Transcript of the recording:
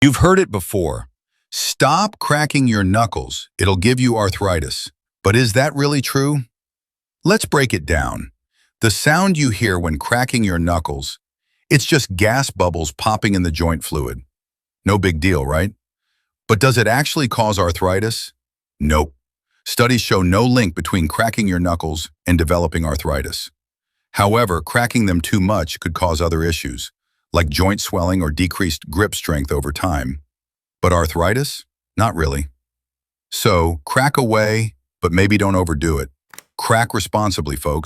You've heard it before. Stop cracking your knuckles. It'll give you arthritis. But is that really true? Let's break it down. The sound you hear when cracking your knuckles, it's just gas bubbles popping in the joint fluid. No big deal, right? But does it actually cause arthritis? Nope. Studies show no link between cracking your knuckles and developing arthritis. However, cracking them too much could cause other issues, like joint swelling or decreased grip strength over time. But arthritis? Not really. So, crack away, but maybe don't overdo it. Crack responsibly, folks.